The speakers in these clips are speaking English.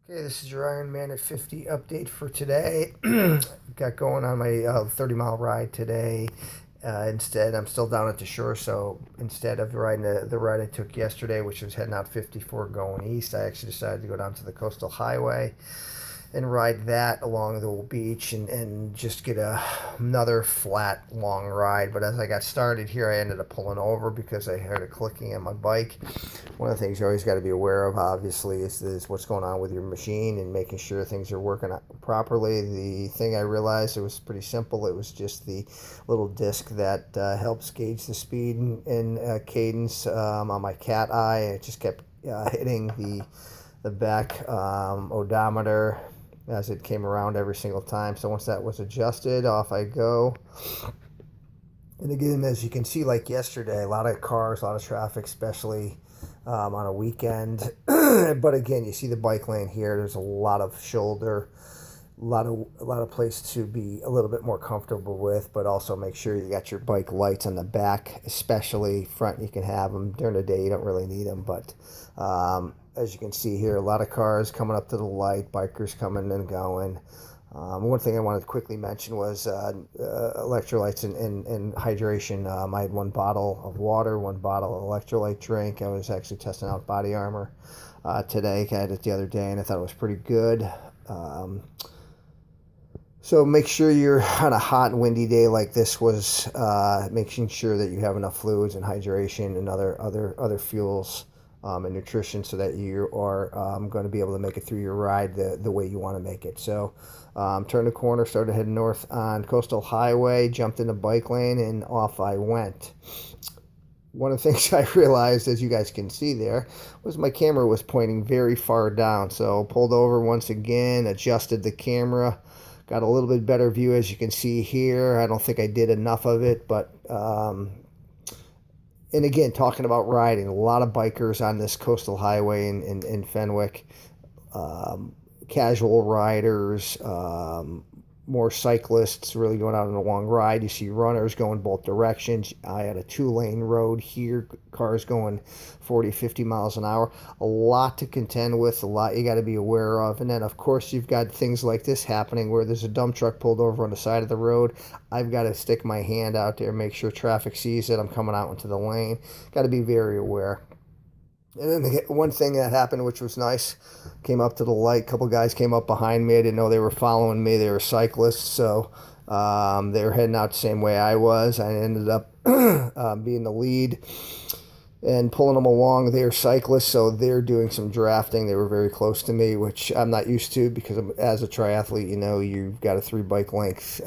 Okay, this is your Ironman at 50 update for today. Got going on my 30-mile ride today. Instead, I'm still down at the shore, so instead of riding the ride I took yesterday, which was heading out 54 going east, I actually decided to go down to the coastal highway and ride that along the beach and just get another flat long ride. But as I got started here, I ended up pulling over because I heard a clicking on my bike. One of the things you always got to be aware of, obviously, is what's going on with your machine and making sure things are working properly. The thing I realized, it was pretty simple. It was just the little disc that helps gauge the speed and cadence on my cat eye. It just kept hitting the back odometer as it came around every single time. So once that was adjusted, off I go. And again, as you can see, like yesterday, a lot of cars, a lot of traffic, especially on a weekend. But again, you see the bike lane here. There's a lot of shoulder, a lot of place to be a little bit more comfortable with, but also make sure you got your bike lights on the back, especially front. You can have them during the day. You don't really need them, but as you can see here, a lot of cars coming up to the light, bikers coming and going. One thing I wanted to quickly mention was electrolytes and hydration. I had one bottle of water, one bottle of electrolyte drink. I was actually testing out Body Armor today. I had it the other day, and I thought it was pretty good. So make sure you're on a hot and windy day like this was, making sure that you have enough fluids and hydration and other fuels and nutrition so that you are going to be able to make it through your ride the way you want to make it. So turned the corner, started heading north on Coastal Highway, jumped in the bike lane, and off I went. One of the things I realized, as you guys can see there, was my camera was pointing very far down. So pulled over once again, adjusted the camera, got a little bit better view, as you can see here. I don't think I did enough of it, but and again, talking about riding, a lot of bikers on this coastal highway in Fenwick, casual riders, more cyclists really going out on a long ride. You see runners going both directions. I had a 2-lane road here, cars going 40, 50 miles an hour. A lot to contend with, a lot you got to be aware of. And then, of course, you've got things like this happening where there's a dump truck pulled over on the side of the road. I've got to stick my hand out there, make sure traffic sees it. I'm coming out into the lane. Got to be very aware. And then one thing that happened, which was nice, came up to the light. A couple guys came up behind me. I didn't know they were following me. They were cyclists, so they were heading out the same way I was. I ended up being the lead and pulling them along. They are cyclists, so they're doing some drafting. They were very close to me, which I'm not used to because as a triathlete, you know, you've got a 3 bike length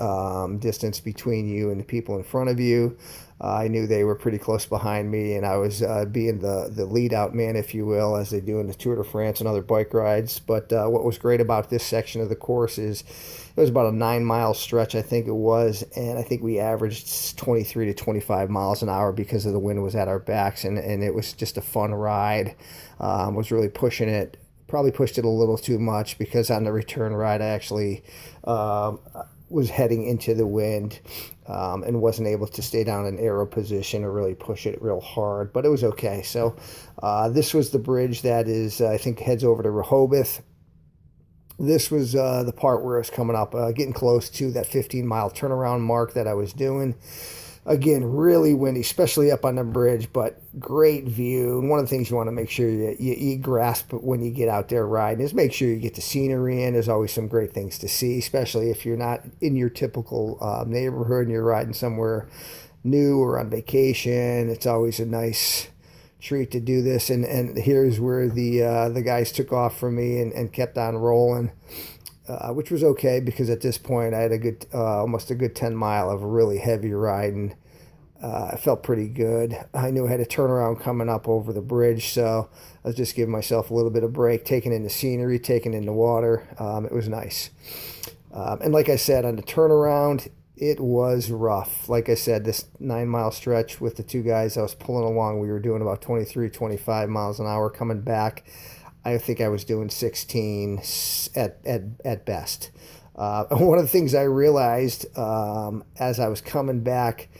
distance between you and the people in front of you. I knew they were pretty close behind me, and I was being the lead out man, if you will, as they do in the Tour de France and other bike rides. But what was great about this section of the course is it was about a 9-mile stretch, I think it was, and I think we averaged 23 to 25 miles an hour because of the wind was at our backs, and it was just a fun ride. Was really pushing it. Probably pushed it a little too much because on the return ride I actually was heading into the wind and wasn't able to stay down in Aero position or really push it real hard, but it was okay. So this was the bridge that is, I think, heads over to Rehoboth. This was the part where I was coming up, getting close to that 15-mile turnaround mark that I was doing. Again, really windy, especially up on the bridge, but great view. And one of the things you want to make sure you grasp when you get out there riding is make sure you get the scenery in. There's always some great things to see, especially if you're not in your typical neighborhood and you're riding somewhere new or on vacation. It's always a nice treat to do this. And here's where the guys took off from me and kept on rolling. Which was okay because at this point I had a good, almost a good 10 mile of really heavy riding. I felt pretty good. I knew I had a turnaround coming up over the bridge, so I was just giving myself a little bit of break, taking in the scenery, taking in the water. It was nice. And like I said, on the turnaround, it was rough. Like I said, this 9-mile stretch with the 2 guys I was pulling along, we were doing about 23, 25 miles an hour coming back. I think I was doing 16 at best. One of the things I realized as I was coming back,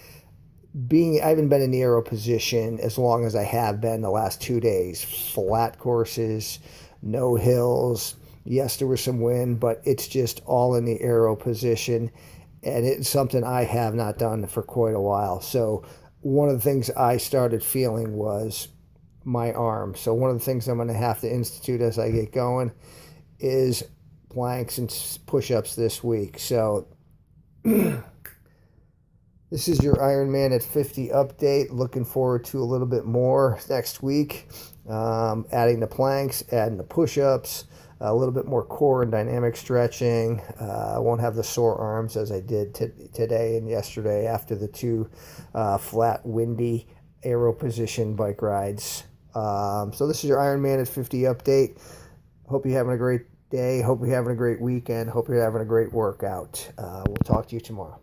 I haven't been in the Aero position as long as I have been the last 2 days. Flat courses, no hills, Yes, there was some wind, but it's just all in the Aero position, and it's something I have not done for quite a while. So one of the things I started feeling was my arm. So one of the things I'm going to have to institute as I get going is planks and push-ups this week. So this is your Ironman at 50 update. Looking forward to a little bit more next week. Adding the planks, adding the push-ups, a little bit more core and dynamic stretching. I won't have the sore arms as I did today and yesterday after the two flat, windy aero position bike rides. So this is your Ironman at 50 update. Hope you're having a great day. Hope you're having a great weekend. Hope you're having a great workout. We'll talk to you tomorrow.